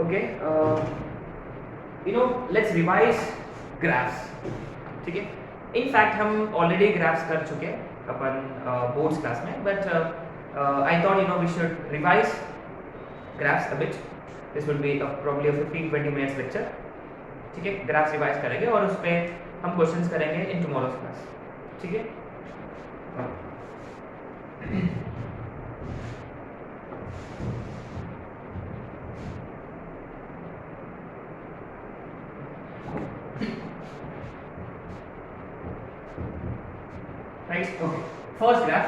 Okay, let's revise graphs. ठीक है, in fact हम ऑलरेडी ग्राफ्स कर चुके हैं अपन बोर्ड्स क्लास में, but I thought we should revise graphs a bit. This will be probably 15-20 minutes lecture. ठीक है, ग्राफ्स रिवाइज करेंगे और उस पर हम क्वेश्चंस करेंगे इन टुमारोज क्लास. ठीक है, राइट. ओके, फर्स्ट ग्राफ,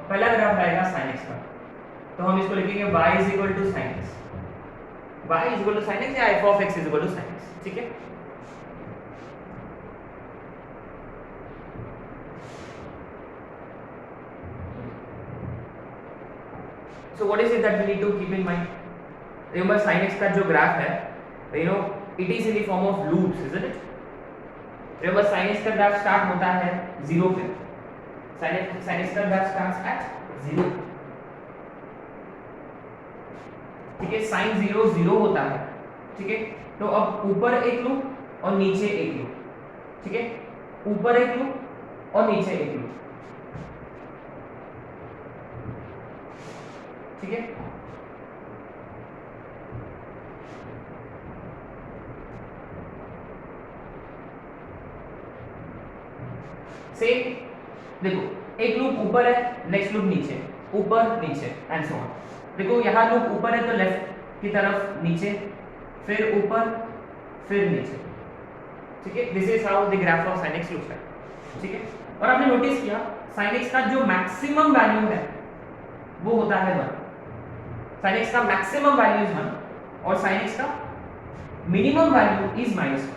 पहला ग्राफ आएगा sin x का. तो हम इसको लिखेंगे y is equal to sin x. y is equal to sin x या f of x is equal to sin x. ठीक है, so what is it that we need to keep in mind? Remember sin x का जो graph है, it is in the form of loops, isn't it? Remember sin x का graph start होता है 0 पे. sin x का graph starts at 0. ठीक है, sin 0 0 होता है. ठीक है, तो अब ऊपर एक लूप और नीचे एक लूप. ठीक है, ऊपर एक लूप और नीचे एक लूप. ठीक है, सेम देखो, एक लूप ऊपर है, नेक्स्ट लूप नीचे, ऊपर नीचे एंड सो ऑन. देखो यहाँ लूप ऊपर है तो लेफ्ट की तरफ नीचे, फिर ऊपर, फिर नीचे. ठीक है, this is how the graph of sin x looks like. ठीक है, और आपने नोटिस किया sin x का जो मैक्सिमम वैल्यू है वो होता है 1. sin x का मैक्सिमम वैल्यू इज 1 और sin x का मिनिमम वैल्यू इज -1.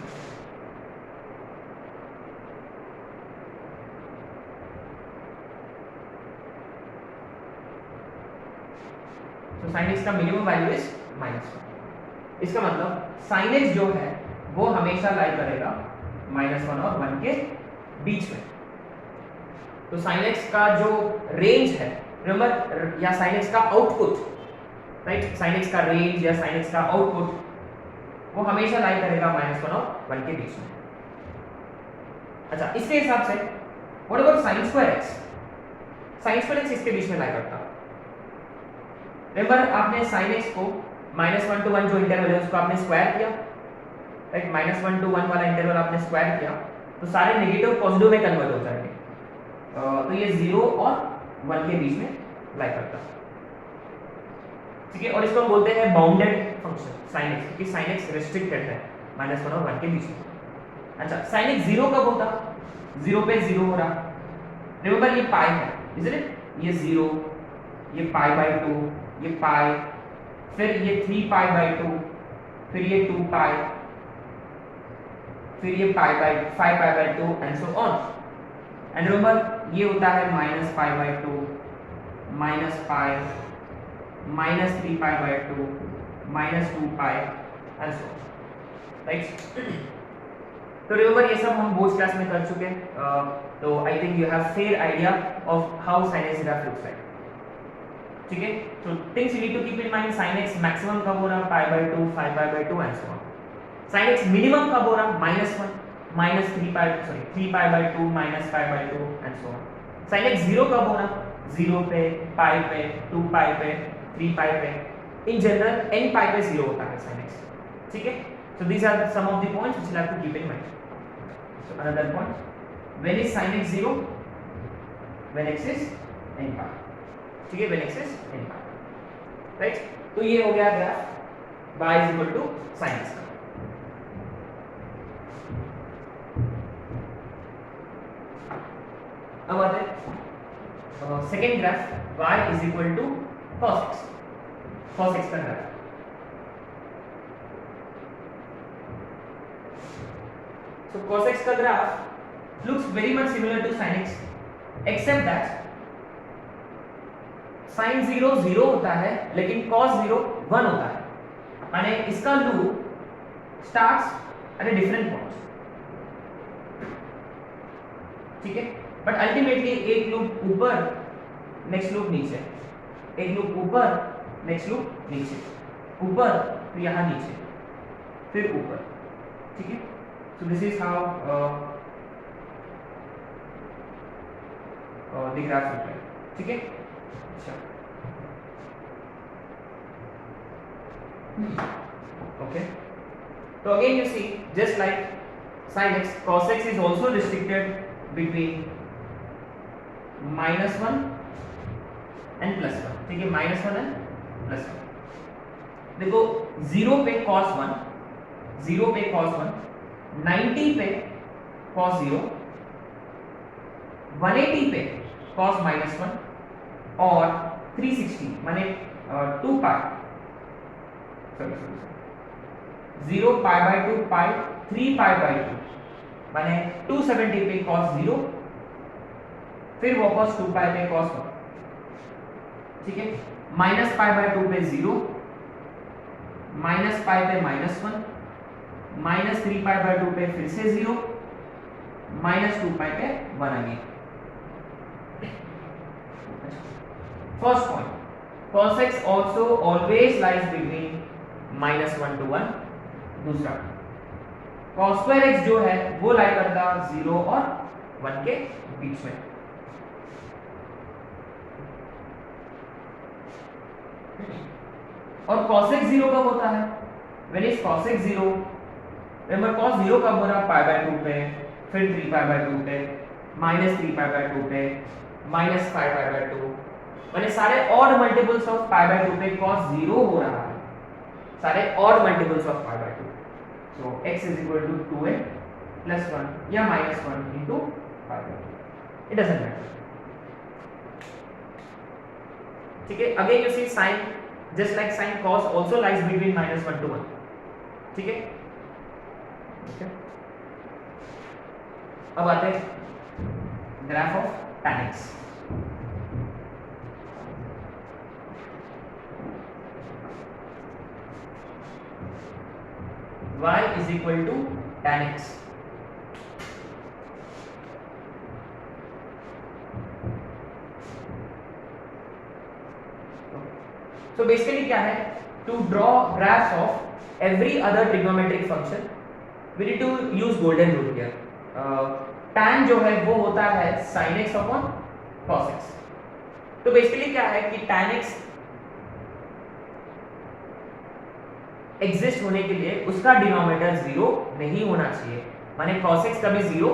तो sin x का मिनिमम वैल्यू इज -1. इसका मतलब sin x जो है वो हमेशा लाई करेगा -1 और 1 के बीच में. तो sin x का जो रेंज है, रिमेंबर, या sin x का आउटपुट, राइट, sin x का रेंज या sin x का आउटपुट वो हमेशा लाई करेगा -1 और 1 के बीच में. अच्छा, इसके हिसाब से what about sin square x? sin square x इसके बीच में लाई करता. रिमेंबर, आपने sin x को -1 to 1 जो इंटरवल है उसको आपने स्क्वायर किया, राइट. -1 to 1 वाला इंटरवल आपने स्क्वायर किया तो सारे नेगेटिव पॉजिटिव में कन्वर्ट हो जाएंगे. तो ये 0 और 1 के बीच में लाई करता. ठीक है, और इसको हम बोलते हैं बाउंडेड फंक्शन sin x, क्योंकि sin x रेस्ट्रिक्टेड है -1 और 1 के बीच में. अच्छा, sin x 0 कब होता? 0 पे 0 हो रहा. रिमेंबर, ये पाई है, इजंट इट? ये 0, ये पाई बाय 2, ये पाई, फिर ये 3 पाई बाय 2, फिर ये 2 पाई, फिर ये pi by 5 pi by 2 and so on. And remember, ये होता है -पाई by 2, -pi, -3 pi by 2, -2 pi and so on, right. तो रिमेंबर, ये सब हम बोर्ड क्लास में कर चुके हैं. तो I think you have fair idea of how sin x graph looks like. ठीक है, तो things you need to keep in mind, sin x maximum कब हो रहा? Pi by 2, 5 pi by 2 and so on. sin x minimum कब हो रहा? -1, -3 pi, sorry 3 pi by 2, -5 by 2 and so on. sin x 0 कब हो रहा? 0 पे, पाई पे, 2 पाई पे, 3 पाई पे. इन जनरल n पाई पे 0 होता है sin x. ठीक है, so these are some of the points which you have to keep in mind. So another point, when is sin x 0? When x is n pi. ठीक है, when x is n pi, right. तो ये हो गया graph y is equal to sin x का. अब आते हैं second graph, y is equal to cos x. cos x का ग्राफ. So cos x का graph looks very much similar to sin x, except that sin 0 0 होता है लेकिन cos 0 1 होता है. माने इसका loop starts at a different point. ठीक है, बट अल्टीमेटली एक लूप ऊपर, नेक्स्ट लूप नीचे, एक लूप ऊपर, नेक्स्ट लूप नीचे, ऊपर तो यहाँ नीचे, फिर ऊपर, ठीक है। So this is how the graph look like, ठीक है। अच्छा, okay, so again you see just like sin x, cos x is also restricted between -1 and +1, ठीक है, -1 and +1। देखो 0 पे cos 1, 0 पे cos 1, 90 पे cos 0, 180 पे cos -1 और 360 माने 2 पाई, 0 पाई बाय 2 पाई, 3 पाई बाय 2 माने 270 पे cos 0, फिर वापस 2 पाई पे cos 1, ठीक है। माइनस पाई बाय 2 पे 0, माइनस पाई पे -1, माइनस 3 पाई बाय 2 पे फिर से 0, माइनस 2 पाई पे 1 again. First point, cos x also always lies between -1 to 1। दूसरा, cos square x जो है वो लाई करता 0 और 1 के बीच में। और cos x 0 कब होता है? When is cos x 0? Remember cos 0 कब हो रहा? पाई बाय 2 पे, फिर 3 पाई बाय 2 पे, -3 पाई बाय 2 पे, -5 पाई बाय 2, माने सारे odd multiples of pi by 2 पे cos 0 हो रहा है, सारे odd multiples of pi by 2। So x is equal to 2a plus 1 या -1 into pi by 2, it doesn't matter, ठीक है। Again you see sin, just like sin cos also lies between -1 to 1, ठीक है, okay. अब आते हैं graph of tan x। y is equal to tan x। So basically क्या है, to draw graphs of every other trigonometric function we need to use golden rule here। tan जो है वो होता है sin x upon cos x। तो basically क्या है कि tan x एग्जिस्ट होने के लिए उसका डिनोमिनेटर 0 नहीं होना चाहिए, माने cos x कभी 0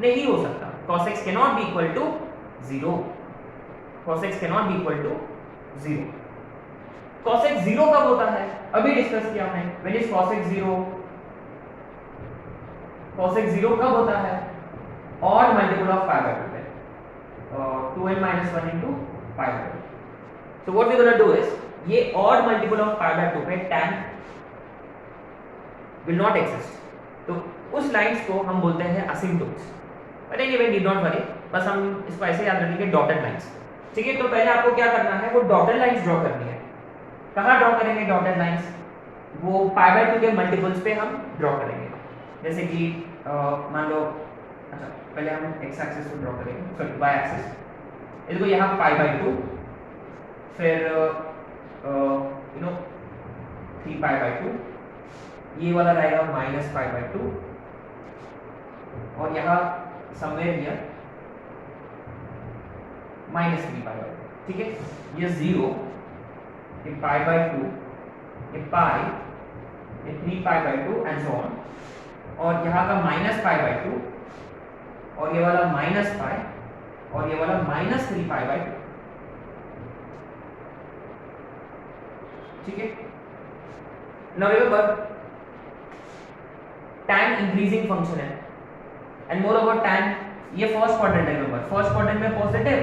नहीं हो सकता। cos x cannot be equal to 0, cos x cannot be equal to 0। cos x 0 कब होता है? अभी डिस्कस किया हमने, when is cos x 0? cos x 0 कब होता है? Odd multiple of pi by 2 पे, 2n - 1 into pi by 2। so what we gonna do is, ये odd multiple of pi by 2 पे tan will not exist, तो उस लाइंस को हम बोलते हैं asymptotes. But anyway need not worry, बस हम इसको ऐसे याद रखेंगे डॉटेड लाइंस, ठीक है। तो पहले आपको क्या करना है, वो डॉटेड लाइंस ड्रॉ करनी है। कहाँ ड्रॉ करेंगे डॉटेड लाइंस? वो पाई बाय 2 के मल्टीपल्स पे हम ड्रॉ करेंगे। जैसे कि मान लो, अच्छा पहले हम x एक्सिस को ड्रॉ करेंगे, सॉरी y एक्सिस। इसको यहाँ पाई बाय 2, फिर यू नो 3 पाई बाय 2, ये वाला रहेगा -पाई बाय 2, और यहाँ समवेयर हियर -3 पाई बाय 2, ठीक है। ये 0, ये पाई बाय 2, ये पाई, ये 3 pi by 2 and so on, और यहाँ का -पाई बाय 2, और ये वाला -पाई, और ये वाला -3 पाई बाय 2, ठीक है। Now remember tan increasing function है, एंड मोर ओवर tan, ये फर्स्ट क्वाड्रेंट है, रिमेंबर फर्स्ट क्वाड्रेंट में पॉजिटिव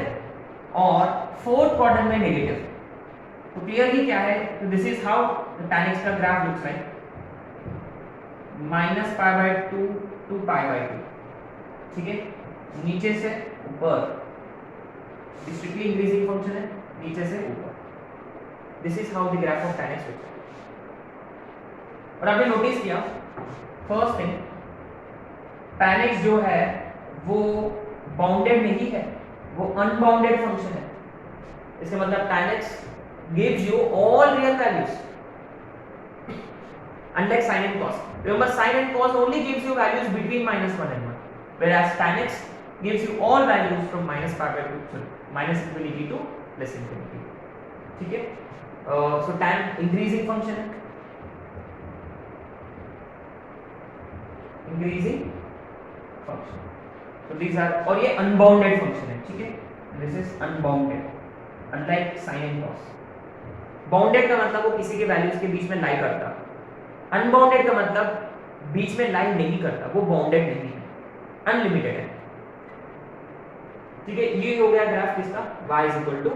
और फोर्थ क्वाड्रेंट में नेगेटिव। तो क्लियरली क्या है, तो this is how the tan x का graph looks like, -pi by 2 to pi by 2, ठीक है। नीचे से ऊपर स्ट्रिक्टली इंक्रीजिंग फंक्शन है, नीचे से ऊपर। This is how the graph of tan x looks. और आपने नोटिस किया फर्स्ट थिंग, tan x जो है वो बाउंडेड नहीं है, वो अनबाउंडेड फंक्शन है। इसका मतलब tan x gives you all real values, unlike sin and cos. Remember, sin and cos only gives you values between -1 and 1, whereas tan x gives you all values from -pi by 2, sorry, minus infinity to plus infinity. ठीक है? So tan increasing function है, increasing function. So these are, और ये unbounded function है, ठीक है? This is unbounded, unlike sin and cos. Bounded का मतलब वो किसी के वैल्यूज के बीच में लाई करता, अनबाउंडेड का मतलब बीच में लाई नहीं करता, वो बाउंडेड नहीं है, अनलिमिटेड है। ठीक है, ये हो गया ग्राफ किसका, y is equal to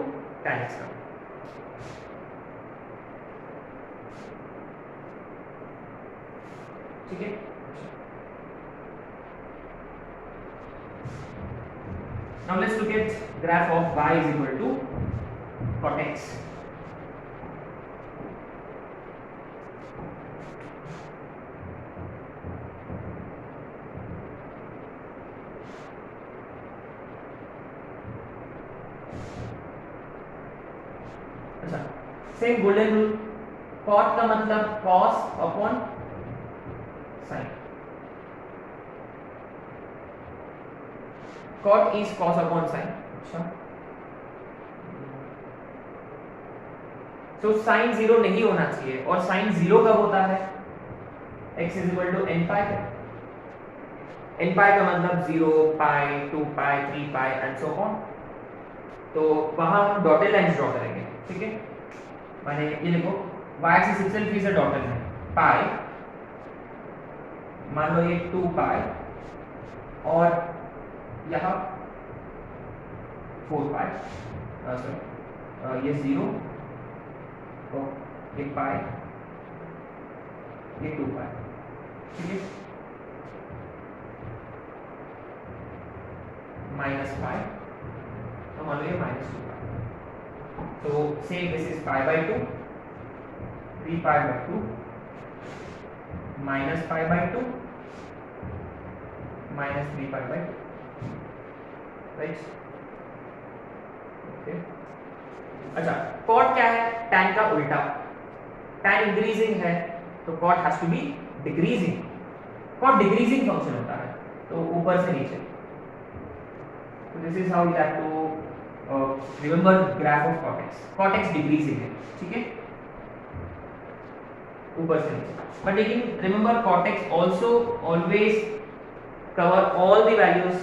tan x का। ठीक है, now let's look at graph of y is equal to cot x. Same golden rule, cot का मतलब cos upon sine, cot is cos upon sine. अच्छा, तो sign 0 नहीं होना चाहिए, और साइन 0 कब होता है, x is equal to n pi. n pi का मतलब 0 पाई 2 पाई 3 पाई एंड सो ऑन। तो वहां हम डॉटेड लाइंस ड्रॉ करेंगे। ठीक है, माने ये देखो y axis itself is a dotted line, pi मान लो ये 2 पाई और यहाँ 4 पाई, सॉरी ये 0 और ये पाई, ये 2 पाई। ठीक है, माइनस पाई, तो मान लो ये -2 पाई। तो say this is pi by 2, 3 pi by 2, minus pi by 2, minus 3 pi by 2, right? Okay. अच्छा, cot क्या है, tan का उल्टा, tan इंक्रीजिंग है तो cot has to be decreasing, cot decreasing function होता है, तो ऊपर से नीचे। तो this is how you have to remember graph of cot x, cot x decreasing है, ठीक है, ऊपर से नीचे। but लेकिन remember cot x also always cover all the values,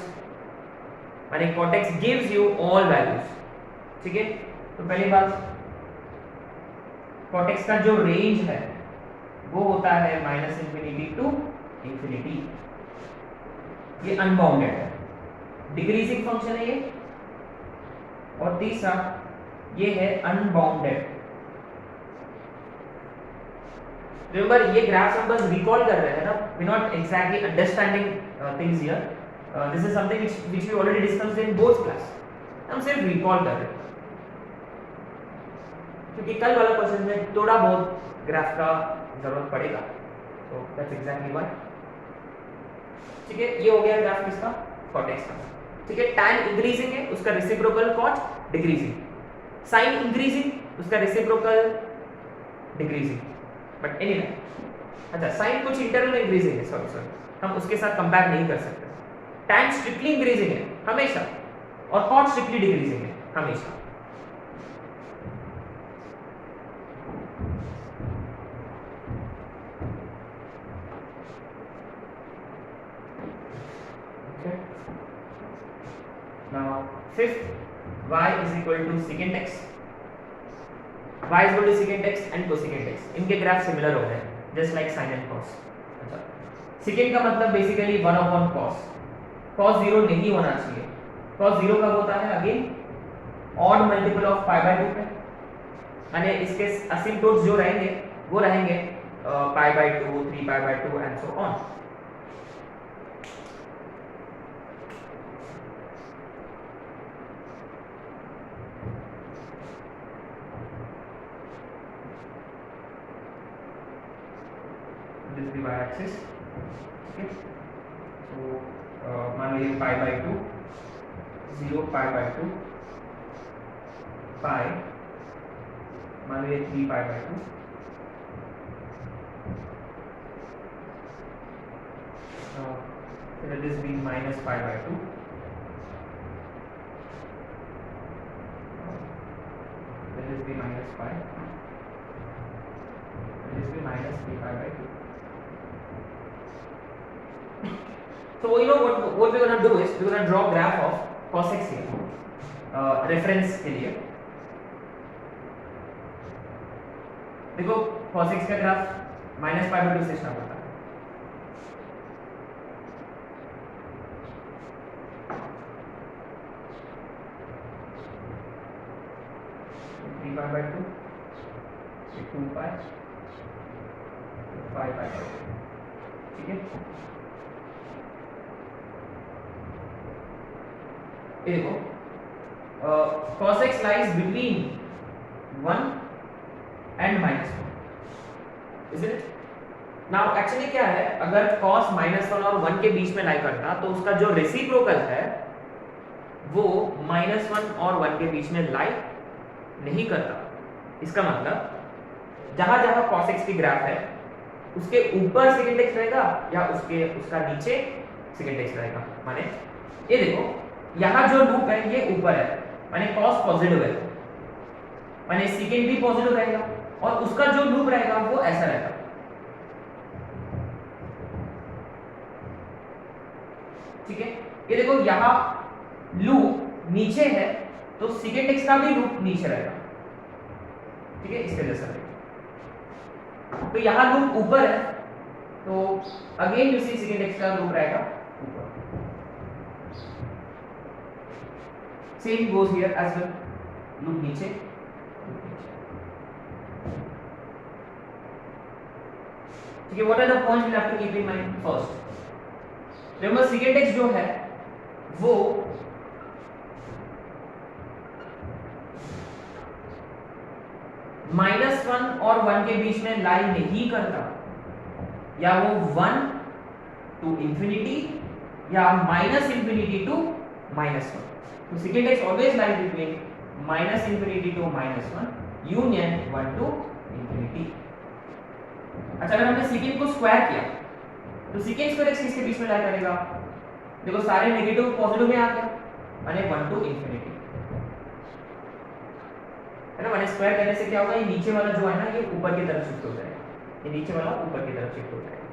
माने cot x gives you all values। ठीक है, तो पहली बात cot x का जो रेंज है वो होता है -infinity to infinity, ये अनबाउंडेड है, डिक्रीजिंग फंक्शन है ये। और तीसरा ये है अनबाउंडेड। रिमेंबर ये ग्राफ्स हम बस रिकॉल कर रहे हैं ना, we not exactly understanding things here, this is something which we already discussed in both class, हम सिर्फ रिकॉल कर रहे हैं क्योंकि कल वाला क्वेश्चन में थोड़ा बहुत ग्राफ का जरूरत पड़ेगा, तो दैट्स एग्जैक्टली व्हाई। ठीक है, ये हो गया ग्राफ किसका, cot x का। ठीक है, tan इंक्रीजिंग है, उसका reciprocal cot decreasing, sin increasing, उसका रेसिप्रोकल डिक्रीजिंग। बट एनीवे, अच्छा sin कुछ इंटरवल में इंक्रीजिंग है, सॉरी हम उसके साथ कंपेयर नहीं कर सकते। tan स्ट्रिक्टली इंक्रीजिंग है हमेशा, और cot स्ट्रिक्टली डिक्रीजिंग है हमेशा। Now fifth, y is equal to secant x, y is equal to secant x and cosecant x, इनके ग्राफ सिमिलर हो गए just like sin and cos। अच्छा, secant का मतलब बेसिकली 1 upon cos, cos 0 नहीं होना चाहिए, cos 0 कब होता है, again odd multiple of pi by 2 पे, यानी इसके असिम्पटोट्स जो रहेंगे वो रहेंगे पाई by 2, 3 pi by 2 and so on. this is the y-axis। okay, so मान लीजिए पाई बाय 2, 0 पाई बाय 2, पाई मान लीजिए 3 pi by 2, let this be minus pi by 2, let this be minus pi, let this be minus 3 pi by 2. So you know what we're gonna do is we're gonna draw graph of cos x here, reference के लिए. देखो cos x का graph minus pi by 2 से start होता है. pi by 2, 2 pi, 5 pi by 2. ठीक है, ये देखो cos x lies between 1 and minus 1, isn't it? Now actually क्या है, अगर cos -1 और 1 के बीच में लाई करता तो उसका जो रेसिप्रोकल है वो -1 और 1 के बीच में लाई नहीं करता. इसका मतलब जहां जहां cos x की ग्राफ है उसके ऊपर सेकंड x रहेगा या उसका नीचे सेकंड x रहेगा. माने ये देखो यहाँ जो लूप है ये ऊपर है, माने cos पॉजिटिव है, माने सेकंड भी पॉजिटिव रहेगा और उसका जो लूप रहेगा वो ऐसा रहेगा. ठीक है, ये देखो यहाँ लूप नीचे है तो सेकंड x का भी लूप नीचे रहेगा. ठीक है, इसके जैसा रहेगा. तो यहाँ लूप ऊपर है तो again you see second x का लूप रहेगा ऊपर. Same goes here as well, loop नीचे. ठीक है, what are the points we have to keep in mind. First remember second x जो है वो -1 और 1 के बीच में लाई नहीं करता, या वो 1 to infinity या -infinity to -1. तो secant x always lies between -infinity to -1 union 1 to infinity. अच्छा, अगर हमने secant को स्क्वायर किया तो secant स्क्वायर x किसके बीच में लाई करेगा? देखो सारे नेगेटिव पॉजिटिव में आ गया, माने 1 to infinity है ना. माने स्क्वायर करने से क्या होगा, ये नीचे वाला जो है ना ये ऊपर की तरफ शिफ्ट हो जाएगा, ये नीचे वाला ऊपर की तरफ शिफ्ट हो जाएगा.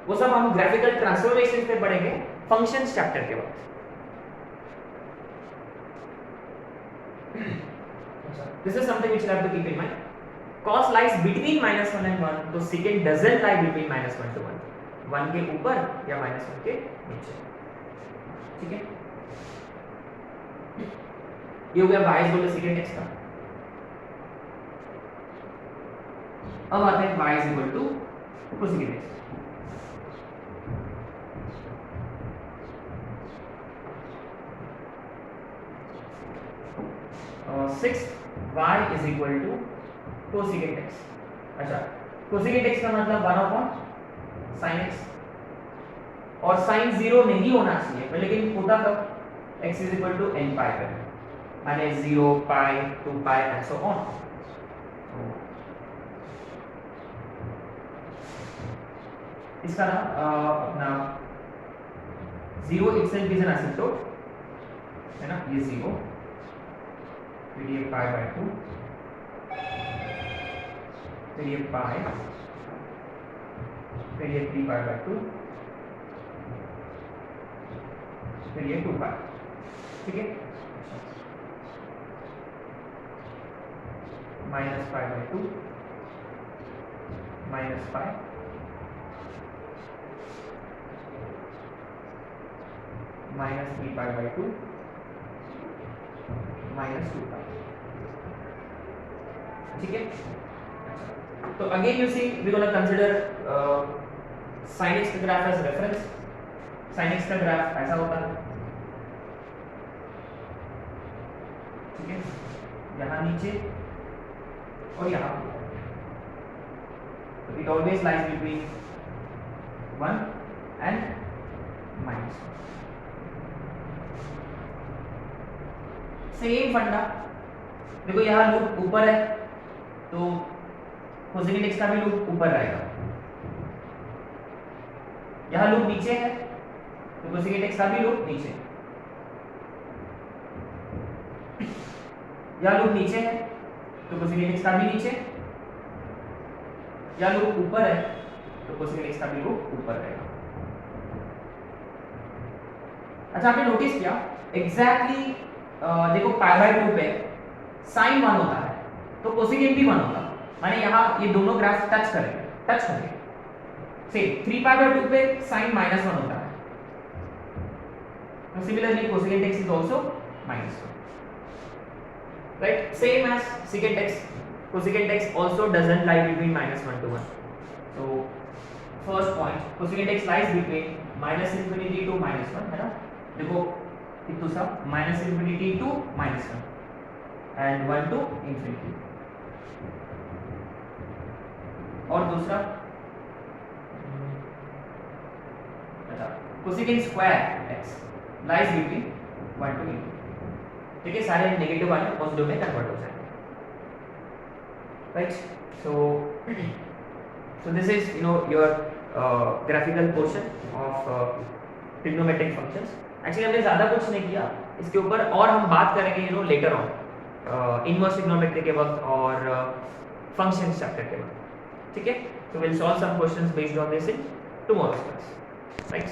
वो सब हम ग्राफिकल ट्रांसफॉर्मेशन पे पढ़ेंगे फंक्शंस चैप्टर के बाद. This is something which you have to keep in mind. Cos lies between -1 and 1, तो secant doesn't lie between -1 to 1, 1 के ऊपर या -1 के नीचे. ठीक है, ये हो गया y is equal to secant x का. अब आते हैं y is equal to cosecant x. और 6 y is equal to cosecant x. अच्छा, cosecant x का मतलब 1/sin x, और sin 0 नहीं होना चाहिए, लेकिन होता कब, x is equal to n pi पर, माने 0 पाई 2 पाई एंड सो ऑन. इसका ना अपना 0 itself is an asymptote है ना, ये 0, फिर ये पाई बाय 2, फिर ये पाई, फिर ये 3 पाई बाय 2, फिर ये 2 पाई. ठीक है, minus pi by 2, minus pi, minus 3 pi by 2, minus 2 pi. ठीक है, तो again you see we gonna consider sin x का graph as reference. sin x का ग्राफ ऐसा होता है. ठीक है, यहाँ नीचे और यहाँ, तो it always lies between 1 and -1. Same फंडा देखो यहाँ लूप ऊपर है तो कोसेकेंट x का भी लूप ऊपर रहेगा, यहाँ लूप नीचे है तो कोसेकेंट x का भी लूप नीचे, यहाँ लूप नीचे है तो कोसेकेंट x का भी नीचे, यहाँ लूप ऊपर है तो कोसेकेंट x का भी लूप ऊपर रहेगा। अच्छा आपने नोटिस किया एग्जैक्टली देखो पाई बाय 2 पे साइन 1 होता है तो कोसेकेंट भी 1 होता है, माने यहाँ ये दोनों ग्राफ टच करेंगे से 3 पाई बाय 2 पे साइन -1 होता है, तो similarly cosecant x is also -1, right? Same as secant x, cosecant x also doesn't lie between -1 to 1. So first point, cosecant x lies between -infinity to -1, है ना? देखो कितना सा -infinity to -1 and 1 to infinity. और दूसरा cosecant square x lies between 1 to infinity. ठीक है, सारे नेगेटिव वाले पॉजिटिव में कन्वर्ट हो जाएंगे, right? So this is your graphical portion of trigonometric functions. Actually हमने ज़्यादा कुछ नहीं किया इसके ऊपर, और हम बात करेंगे लेटर ऑन इनवर्स ट्रिग्नोमेट्री के वक्त और फंक्शन चैप्टर के वक्त, ठीक है? So will solve some questions based on this in tomorrow's class, right?